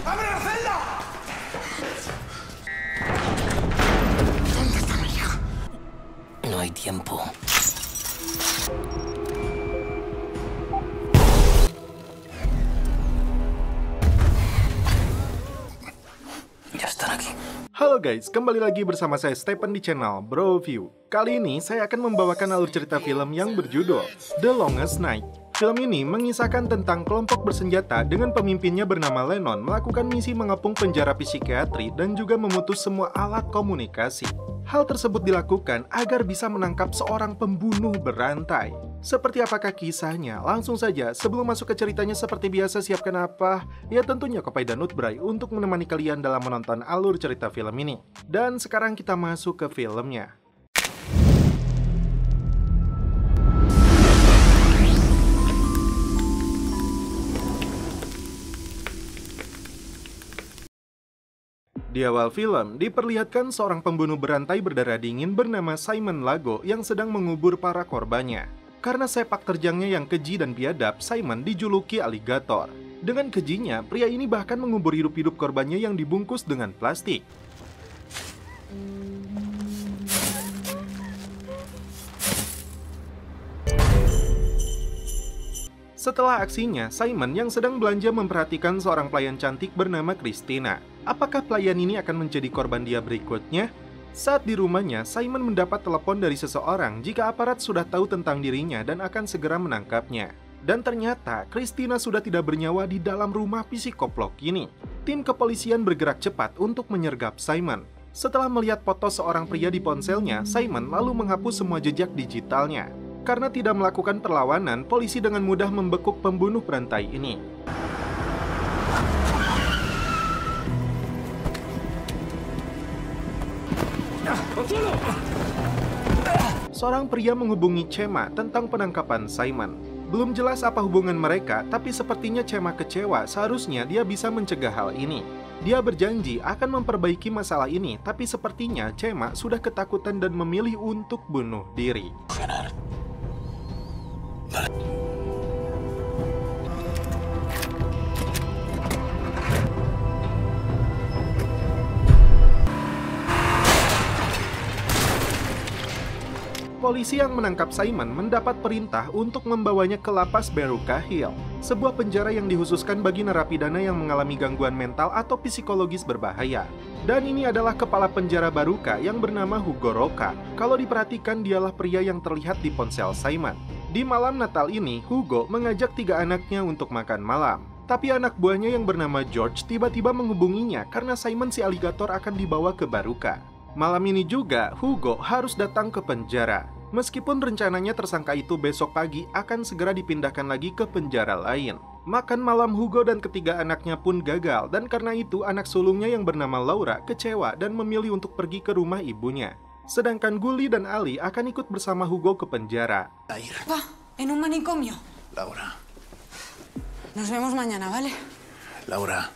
¡Abre la celda! ¿Dónde está mi hija? No hay tiempo. Ya están aquí. Halo guys, kembali lagi bersama saya Stephen di channel Bro View. Kali ini saya akan membawakan alur cerita film yang berjudul The Longest Night. Film ini mengisahkan tentang kelompok bersenjata dengan pemimpinnya bernama Lennon melakukan misi mengepung penjara psikiatri dan juga memutus semua alat komunikasi. Hal tersebut dilakukan agar bisa menangkap seorang pembunuh berantai. Seperti apakah kisahnya? Langsung saja, sebelum masuk ke ceritanya seperti biasa siapkan apa? Ya tentunya kopi dan nutbray untuk menemani kalian dalam menonton alur cerita film ini. Dan sekarang kita masuk ke filmnya. Di awal film, diperlihatkan seorang pembunuh berantai berdarah dingin bernama Simon Lago yang sedang mengubur para korbannya. Karena sepak terjangnya yang keji dan biadab, Simon dijuluki aligator. Dengan kejinya, pria ini bahkan mengubur hidup-hidup korbannya yang dibungkus dengan plastik. Setelah aksinya, Simon yang sedang belanja memperhatikan seorang pelayan cantik bernama Christina. Apakah pelayan ini akan menjadi korban dia berikutnya? Saat di rumahnya, Simon mendapat telepon dari seseorang jika aparat sudah tahu tentang dirinya dan akan segera menangkapnya. Dan ternyata, Christina sudah tidak bernyawa di dalam rumah psikoplok ini. Tim kepolisian bergerak cepat untuk menyergap Simon. Setelah melihat foto seorang pria di ponselnya, Simon lalu menghapus semua jejak digitalnya. Karena tidak melakukan perlawanan, polisi dengan mudah membekuk pembunuh berantai ini. Seorang pria menghubungi Chema tentang penangkapan Simon. Belum jelas apa hubungan mereka, tapi sepertinya Chema kecewa, seharusnya dia bisa mencegah hal ini. Dia berjanji akan memperbaiki masalah ini, tapi sepertinya Chema sudah ketakutan dan memilih untuk bunuh diri. Polisi yang menangkap Simon mendapat perintah untuk membawanya ke lapas Baruka Hill, sebuah penjara yang dikhususkan bagi narapidana yang mengalami gangguan mental atau psikologis berbahaya. Dan ini adalah kepala penjara Baruka yang bernama Hugo Roca. Kalau diperhatikan, dialah pria yang terlihat di ponsel Simon. Di malam Natal ini, Hugo mengajak 3 anaknya untuk makan malam. Tapi anak buahnya yang bernama George tiba-tiba menghubunginya karena Simon si aligator akan dibawa ke Baruka. Malam ini juga, Hugo harus datang ke penjara. Meskipun rencananya tersangka itu besok pagi akan segera dipindahkan lagi ke penjara lain. Makan malam Hugo dan ketiga anaknya pun gagal, dan karena itu anak sulungnya yang bernama Laura kecewa dan memilih untuk pergi ke rumah ibunya. Sedangkan Gully dan Ali akan ikut bersama Hugo ke penjara. Pa, en un manicomio. Laura. Nos vemos mañana, ¿vale? Laura.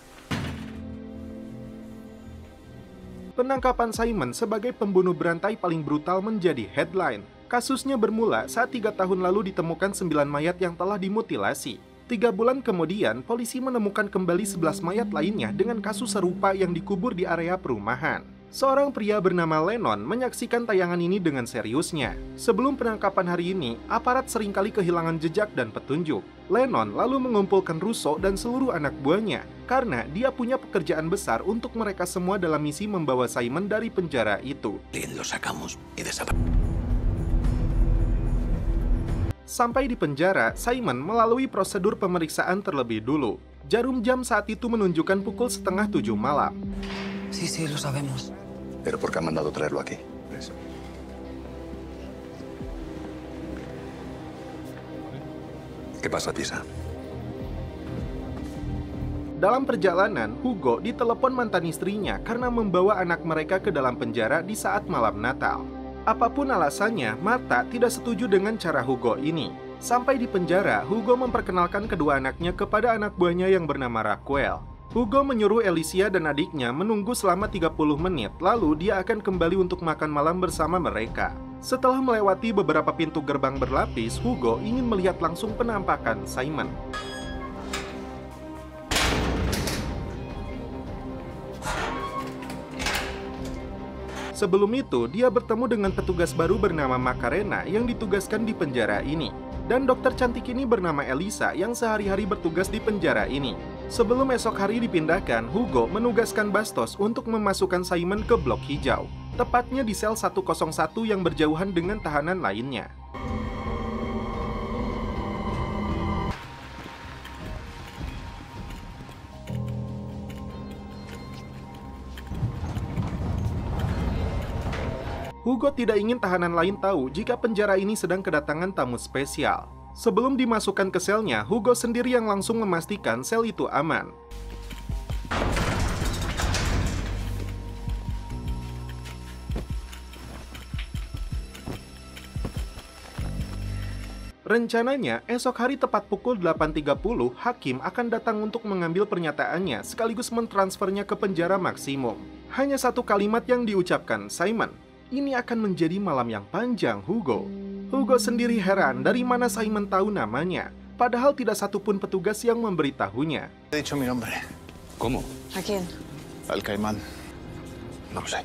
Penangkapan Simon sebagai pembunuh berantai paling brutal menjadi headline. Kasusnya bermula saat 3 tahun lalu ditemukan 9 mayat yang telah dimutilasi. 3 bulan kemudian, polisi menemukan kembali 11 mayat lainnya dengan kasus serupa yang dikubur di area perumahan. Seorang pria bernama Lennon menyaksikan tayangan ini dengan seriusnya. Sebelum penangkapan hari ini, aparat seringkali kehilangan jejak dan petunjuk. Lennon lalu mengumpulkan Russo dan seluruh anak buahnya, karena dia punya pekerjaan besar untuk mereka semua dalam misi membawa Simon dari penjara itu. Sampai di penjara, Simon melalui prosedur pemeriksaan terlebih dulu. Jarum jam saat itu menunjukkan pukul 6:30 malam. Sí, sí, lo sabemos. ¿Pero por qué han mandado traerlo aquí? Eso. ¿Qué pasa, Tisa? Dalam perjalanan, Hugo ditelepon mantan istrinya karena membawa anak mereka ke dalam penjara di saat malam Natal. Apapun alasannya, Martha tidak setuju dengan cara Hugo ini. Sampai di penjara, Hugo memperkenalkan kedua anaknya kepada anak buahnya yang bernama Raquel. Hugo menyuruh Alicia dan adiknya menunggu selama 30 menit, lalu dia akan kembali untuk makan malam bersama mereka. Setelah melewati beberapa pintu gerbang berlapis, Hugo ingin melihat langsung penampakan Simon. Sebelum itu, dia bertemu dengan petugas baru bernama Macarena yang ditugaskan di penjara ini. Dan dokter cantik ini bernama Elisa yang sehari-hari bertugas di penjara ini. Sebelum esok hari dipindahkan, Hugo menugaskan Bastos untuk memasukkan Simon ke blok hijau, tepatnya di sel 101 yang berjauhan dengan tahanan lainnya. Hugo tidak ingin tahanan lain tahu jika penjara ini sedang kedatangan tamu spesial. Sebelum dimasukkan ke selnya, Hugo sendiri yang langsung memastikan sel itu aman. Rencananya, esok hari tepat pukul 8.30, hakim akan datang untuk mengambil pernyataannya sekaligus mentransfernya ke penjara maksimum. Hanya satu kalimat yang diucapkan Simon. Ini akan menjadi malam yang panjang, Hugo. Hugo sendiri heran dari mana Simon tahu namanya, padahal tidak satupun petugas yang memberitahunya. He dicho mi nombre. ¿Cómo? ¿A quién? Al Caimán. No lo sé.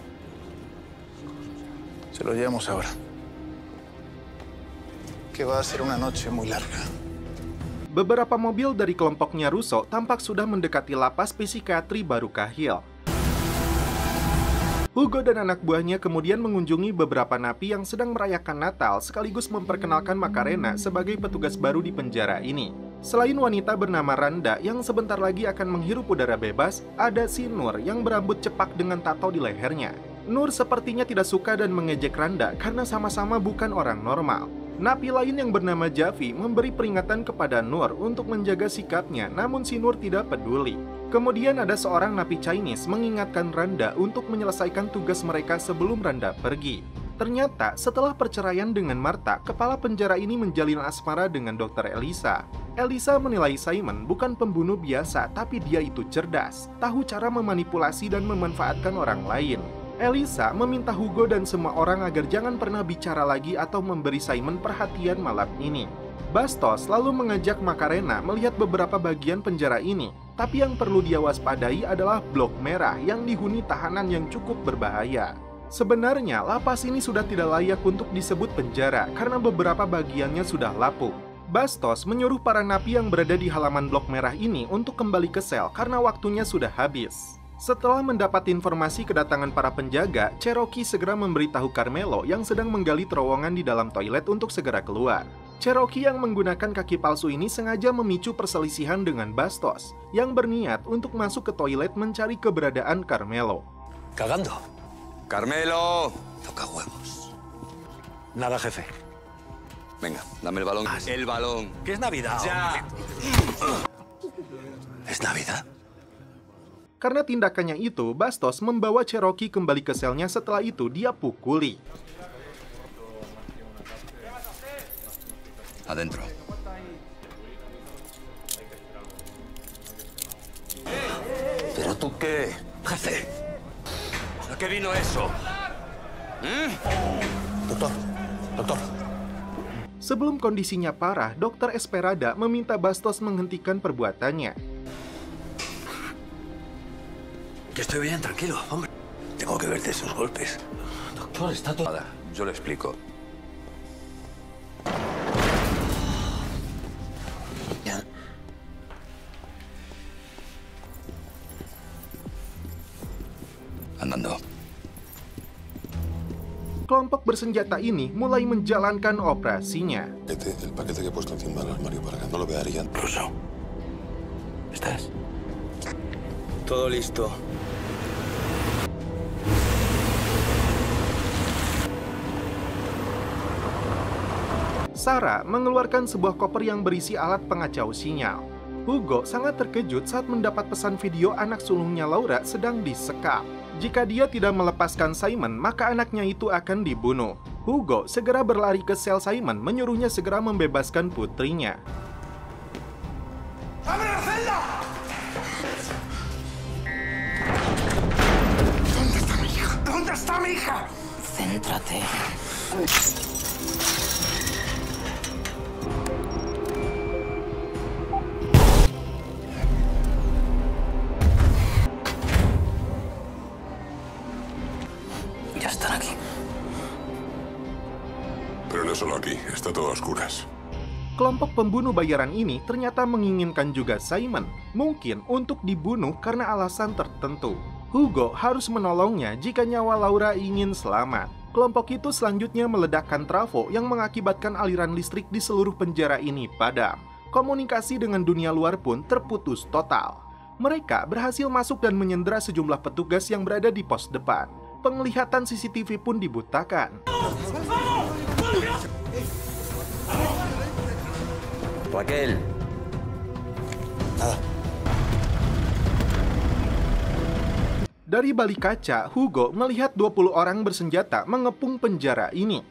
Se lo llevamos ahora. Que va a ser una noche muy larga. Beberapa mobil dari kelompoknya Russo tampak sudah mendekati lapas psikiatri Baru Kahil. Hugo dan anak buahnya kemudian mengunjungi beberapa napi yang sedang merayakan Natal sekaligus memperkenalkan Macarena sebagai petugas baru di penjara ini. Selain wanita bernama Randa yang sebentar lagi akan menghirup udara bebas, ada si Nur yang berambut cepak dengan tato di lehernya. Nur sepertinya tidak suka dan mengejek Randa karena sama-sama bukan orang normal. Napi lain yang bernama Javi memberi peringatan kepada Nur untuk menjaga sikapnya, namun si Nur tidak peduli. Kemudian ada seorang napi Chinese mengingatkan Randa untuk menyelesaikan tugas mereka sebelum Randa pergi. Ternyata setelah perceraian dengan Marta, kepala penjara ini menjalin asmara dengan Dr. Elisa. Elisa menilai Simon bukan pembunuh biasa, tapi dia itu cerdas, tahu cara memanipulasi dan memanfaatkan orang lain. Elisa meminta Hugo dan semua orang agar jangan pernah bicara lagi atau memberi Simon perhatian malam ini. Bastos lalu mengajak Macarena melihat beberapa bagian penjara ini, tapi yang perlu dia waspadai adalah blok merah yang dihuni tahanan yang cukup berbahaya. Sebenarnya, lapas ini sudah tidak layak untuk disebut penjara karena beberapa bagiannya sudah lapuk. Bastos menyuruh para napi yang berada di halaman blok merah ini untuk kembali ke sel karena waktunya sudah habis. Setelah mendapat informasi kedatangan para penjaga, Cherokee segera memberitahu Carmelo yang sedang menggali terowongan di dalam toilet untuk segera keluar. Cherokee yang menggunakan kaki palsu ini sengaja memicu perselisihan dengan Bastos, yang berniat untuk masuk ke toilet mencari keberadaan Carmelo. ¿Cagando? ¡Carmelo! Toca huevos. Nada, jefe. Venga, dame el balón. El balón. ¿Qué es Navidad? ¡Ya! ¿Es Navidad? Karena tindakannya itu, Bastos membawa Cherokee kembali ke selnya. Setelah itu dia pukuli. Adentro. ¿Pero tú qué, jefe? ¿A qué vino eso? Doctor. Sebelum kondisinya parah, Dr. Esperada meminta Bastos menghentikan perbuatannya. Que estoy bien, tranquilo, hombre. Tengo que verte esos golpes. Doctor, está todo... Nada, yo le explico. Ya. Andando. Kelompok bersenjata ini mulai menjalankan operasinya. El paquete que he puesto encima del armario para que no lo vea Arián. Russo, ¿estás? Todo listo. Sarah mengeluarkan sebuah koper yang berisi alat pengacau sinyal. Hugo sangat terkejut saat mendapat pesan video anak sulungnya Laura sedang disekap. Jika dia tidak melepaskan Simon, maka anaknya itu akan dibunuh. Hugo segera berlari ke sel Simon, menyuruhnya segera membebaskan putrinya. ¡Abre la celda! ¿Dónde está mi hija? Céntrate. Ya está. solo aquí, está todo a oscuras. Kelompok pembunuh bayaran ini ternyata menginginkan juga Simon, mungkin untuk dibunuh karena alasan tertentu. Hugo harus menolongnya jika nyawa Laura ingin selamat. Kelompok itu selanjutnya meledakkan trafo yang mengakibatkan aliran listrik di seluruh penjara ini padam. Komunikasi dengan dunia luar pun terputus total. Mereka berhasil masuk dan menyandera sejumlah petugas yang berada di pos depan. Penglihatan CCTV pun dibutakan. Raquel. Dari balik kaca, Hugo melihat 20 orang bersenjata mengepung penjara ini.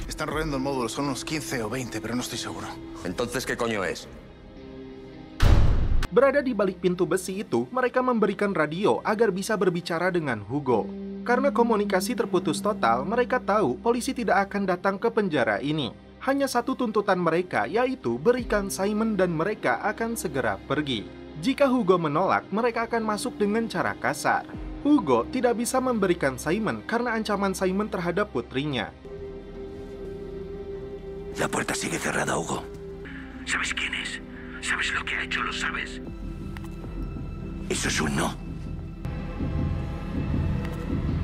Están rodeando el módulo, son unos 15 o 20, pero no estoy seguro. Entonces, ¿qué coño es? Berada di balik pintu besi itu, mereka memberikan radio agar bisa berbicara dengan Hugo. Karena komunikasi terputus total, mereka tahu polisi tidak akan datang ke penjara ini. Hanya satu tuntutan mereka, yaitu berikan Simon dan mereka akan segera pergi. Jika Hugo menolak, mereka akan masuk dengan cara kasar. Hugo tidak bisa memberikan Simon karena ancaman Simon terhadap putrinya. La puerta sigue cerrada, Hugo. ¿Sabes quién es? ¿Sabes lo que ha hecho? ¿Lo sabes? Eso es un no.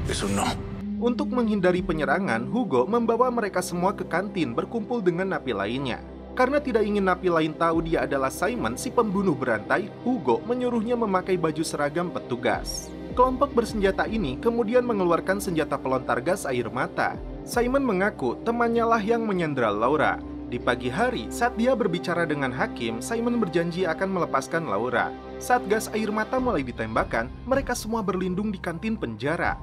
Es un no. Untuk menghindari penyerangan, Hugo membawa mereka semua ke kantin berkumpul dengan napi lainnya. Karena tidak ingin napi lain tahu dia adalah Simon, si pembunuh berantai, Hugo menyuruhnya memakai baju seragam petugas. Kelompok bersenjata ini kemudian mengeluarkan senjata pelontar gas air mata. Simon mengaku temannya lah yang menyandera Laura. Di pagi hari, saat dia berbicara dengan hakim, Simon berjanji akan melepaskan Laura. Saat gas air mata mulai ditembakkan, mereka semua berlindung di kantin penjara.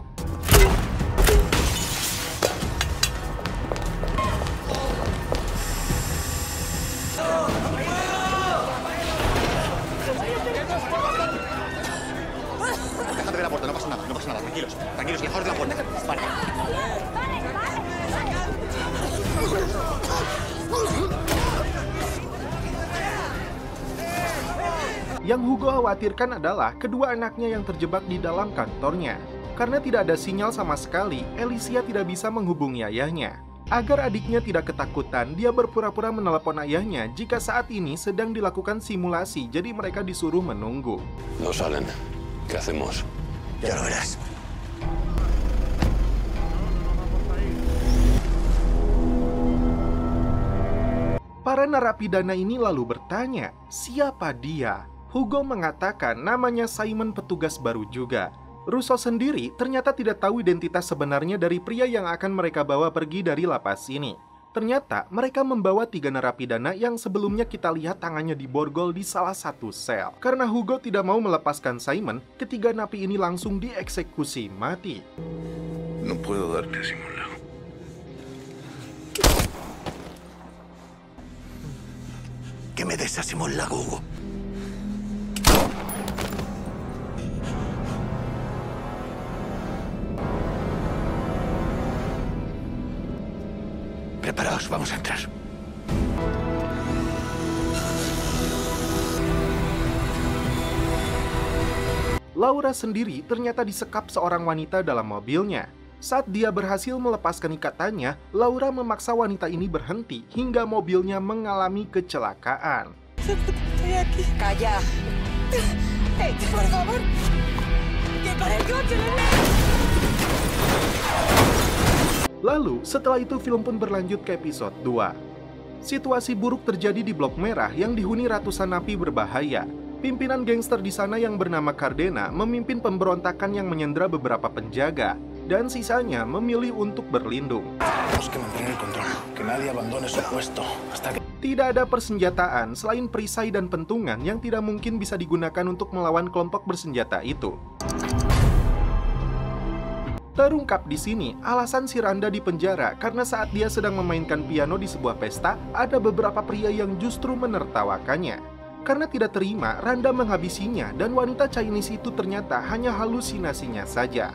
Yang Hugo khawatirkan adalah kedua anaknya yang terjebak di dalam kantornya. Karena tidak ada sinyal sama sekali, Alicia tidak bisa menghubungi ayahnya. Agar adiknya tidak ketakutan, dia berpura-pura menelepon ayahnya jika saat ini sedang dilakukan simulasi, jadi mereka disuruh menunggu. No salen. ¿Qué hacemos? Ya lo verás. Para narapidana ini lalu bertanya, siapa dia? Hugo mengatakan namanya Simon, petugas baru juga. Russo sendiri ternyata tidak tahu identitas sebenarnya dari pria yang akan mereka bawa pergi dari lapas ini. Ternyata mereka membawa 3 narapidana yang sebelumnya kita lihat tangannya diborgol di salah satu sel. Karena Hugo tidak mau melepaskan Simon, ketiga napi ini langsung dieksekusi mati. No puedo darte simulacro. Que me des a simulacro, Hugo. Preparaos, vamos a entrar. Laura sendiri ternyata disekap seorang wanita dalam mobilnya. Saat dia berhasil melepaskan ikatannya, Laura memaksa wanita ini berhenti hingga mobilnya mengalami kecelakaan. Calla. Por favor. Que pare el coche. Lalu, setelah itu film pun berlanjut ke episode 2. Situasi buruk terjadi di Blok Merah yang dihuni ratusan napi berbahaya. Pimpinan gangster di sana yang bernama Cardena memimpin pemberontakan yang menyandera beberapa penjaga, dan sisanya memilih untuk berlindung. Tenemos que mantener el control, que nadie abandone su puesto hasta que... Tidak ada persenjataan selain perisai dan pentungan yang tidak mungkin bisa digunakan untuk melawan kelompok bersenjata itu. Terungkap di sini alasan si Randa di penjara karena saat dia sedang memainkan piano di sebuah pesta, ada beberapa pria yang justru menertawakannya. Karena tidak terima, Randa menghabisinya dan wanita Chinese itu ternyata hanya halusinasinya saja.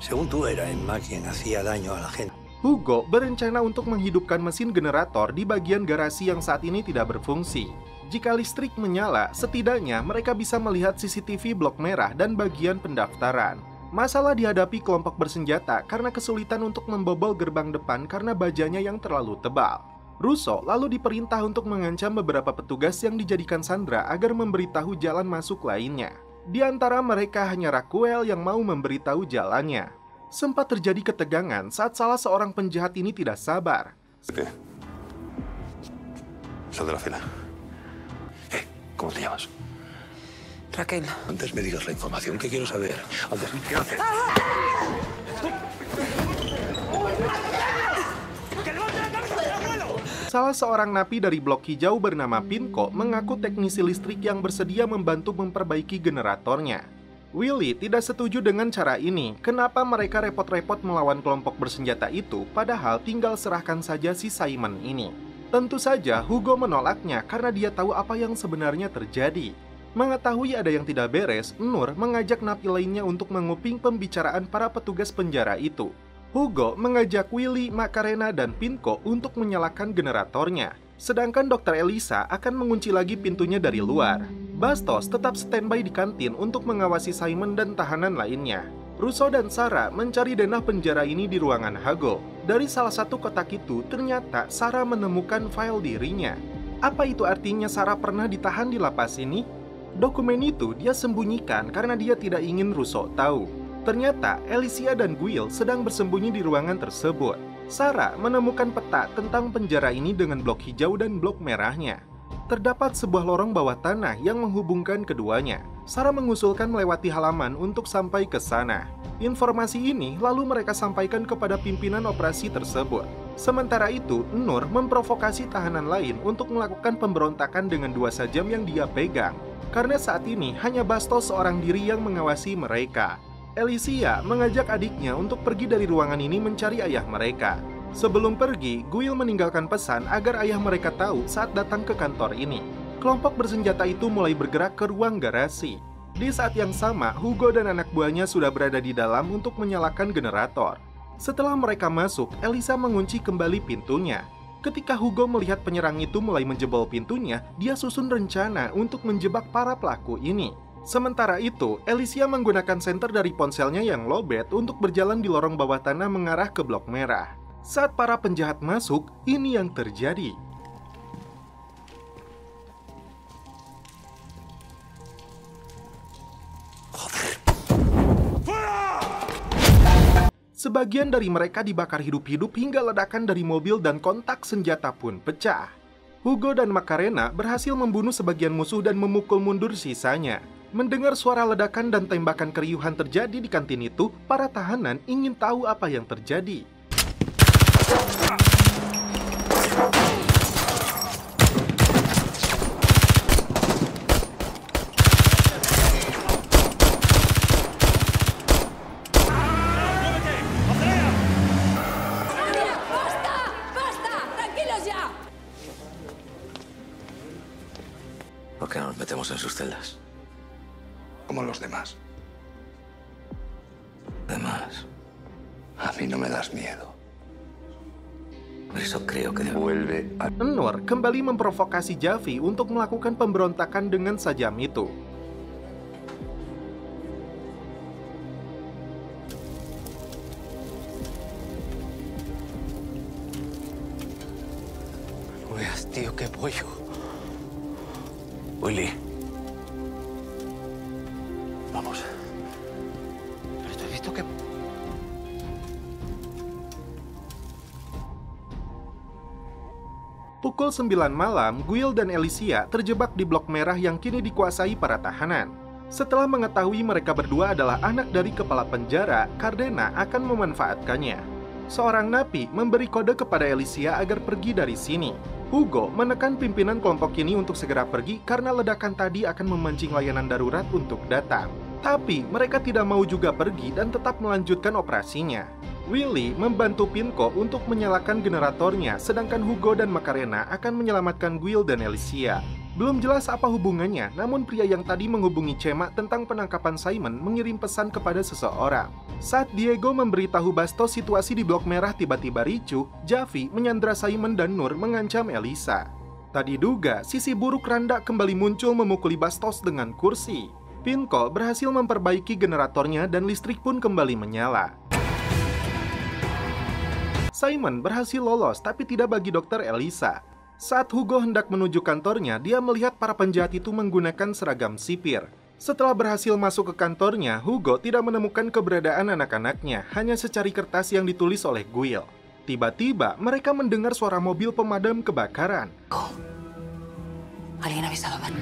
Según tú, era Emma quien hacía daño a la gente. Hugo berencana untuk menghidupkan mesin generator di bagian garasi yang saat ini tidak berfungsi. Jika listrik menyala, setidaknya mereka bisa melihat CCTV blok merah dan bagian pendaftaran. Masalah dihadapi kelompok bersenjata karena kesulitan untuk membobol gerbang depan karena bajanya yang terlalu tebal. Russo lalu diperintah untuk mengancam beberapa petugas yang dijadikan sandera agar memberitahu jalan masuk lainnya. Di antara mereka hanya Raquel yang mau memberitahu jalannya. Sempat terjadi ketegangan saat salah seorang penjahat ini tidak sabar. ¿Qué? Sal de la fila. ¿Cómo te llamas? Raquel. Antes me digas la información que quiero saber. Antes, ¿qué haces? Salah seorang napi dari blok hijau bernama Pinko mengaku teknisi listrik yang bersedia membantu memperbaiki generatornya. Willy tidak setuju dengan cara ini. Kenapa mereka repot-repot melawan kelompok bersenjata itu, padahal tinggal serahkan saja si Simon ini. Tentu saja Hugo menolaknya karena dia tahu apa yang sebenarnya terjadi. Mengetahui ada yang tidak beres, Nur mengajak napi lainnya untuk menguping pembicaraan para petugas penjara itu. Hugo mengajak Willy, Macarena, dan Pinko untuk menyalakan generatornya. Sedangkan Dr. Elisa akan mengunci lagi pintunya dari luar. Bastos tetap standby di kantin untuk mengawasi Simon dan tahanan lainnya. Russo dan Sarah mencari denah penjara ini di ruangan Hago. Dari salah satu kotak itu, ternyata Sarah menemukan file dirinya. Apa itu artinya Sarah pernah ditahan di lapas ini? Dokumen itu dia sembunyikan karena dia tidak ingin Russo tahu. Ternyata Alicia dan Guil sedang bersembunyi di ruangan tersebut. Sarah menemukan peta tentang penjara ini dengan blok hijau dan blok merahnya. Terdapat sebuah lorong bawah tanah yang menghubungkan keduanya. Sarah mengusulkan melewati halaman untuk sampai ke sana. Informasi ini lalu mereka sampaikan kepada pimpinan operasi tersebut. Sementara itu, Nur memprovokasi tahanan lain untuk melakukan pemberontakan dengan 2 sajam yang dia pegang. Karena saat ini hanya Bastos seorang diri yang mengawasi mereka. Alicia mengajak adiknya untuk pergi dari ruangan ini mencari ayah mereka. Sebelum pergi, Guil meninggalkan pesan agar ayah mereka tahu saat datang ke kantor ini. Kelompok bersenjata itu mulai bergerak ke ruang garasi. Di saat yang sama, Hugo dan anak buahnya sudah berada di dalam untuk menyalakan generator. Setelah mereka masuk, Elisa mengunci kembali pintunya. Ketika Hugo melihat penyerang itu mulai menjebol pintunya, dia susun rencana untuk menjebak para pelaku ini. Sementara itu, Alicia menggunakan senter dari ponselnya yang lowbat untuk berjalan di lorong bawah tanah mengarah ke blok merah. Saat para penjahat masuk, ini yang terjadi. Sebagian dari mereka dibakar hidup-hidup hingga ledakan dari mobil dan kontak senjata pun pecah. Hugo dan Macarena berhasil membunuh sebagian musuh dan memukul mundur sisanya. Mendengar suara ledakan dan tembakan keriuhan terjadi di kantin itu, para tahanan ingin tahu apa yang terjadi. ¿Por qué no nos metemos en sus celdas? Como los demás. Además, A mí no me das miedo. por eso creo que Vuelve a... Nur kembali memprovokasi Javi untuk melakukan pemberontakan dengan sajam itu. No veas, tío, qué pollo. Willy, Vamos. Pero te he visto que... Pukul 9 malam, Guil dan Alicia terjebak di blok merah yang kini dikuasai para tahanan. Setelah mengetahui mereka berdua adalah anak dari kepala penjara, Cardena akan memanfaatkannya. Seorang napi memberi kode kepada Alicia agar pergi dari sini. Hugo menekan pimpinan kelompok ini untuk segera pergi karena ledakan tadi akan memancing layanan darurat untuk datang. Tapi mereka tidak mau juga pergi dan tetap melanjutkan operasinya. Willy membantu Pinko untuk menyalakan generatornya, sedangkan Hugo dan Macarena akan menyelamatkan Guil dan Alicia. Belum jelas apa hubungannya, namun pria yang tadi menghubungi Cema tentang penangkapan Simon mengirim pesan kepada seseorang. Saat Diego memberitahu Bastos situasi di Blok Merah tiba-tiba ricuh, Javi menyandra Simon dan Nur mengancam Elisa. Tak diduga, sisi buruk Randa kembali muncul memukuli Bastos dengan kursi. Pinko berhasil memperbaiki generatornya dan listrik pun kembali menyala. Simon berhasil lolos, tapi tidak bagi dokter Elisa. Saat Hugo hendak menuju kantornya, dia melihat para penjahat itu menggunakan seragam sipir. Setelah berhasil masuk ke kantornya, Hugo tidak menemukan keberadaan anak-anaknya, hanya secari kertas yang ditulis oleh Guil. Tiba-tiba, mereka mendengar suara mobil pemadam kebakaran. ¿Alguien ha avisado, Van?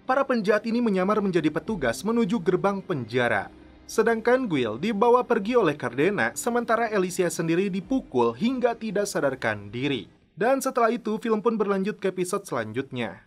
Para penjahat ini menyamar menjadi petugas menuju gerbang penjara. Sedangkan Guil dibawa pergi oleh Cardena, sementara Alicia sendiri dipukul hingga tidak sadarkan diri. Dan setelah itu, film pun berlanjut ke episode selanjutnya.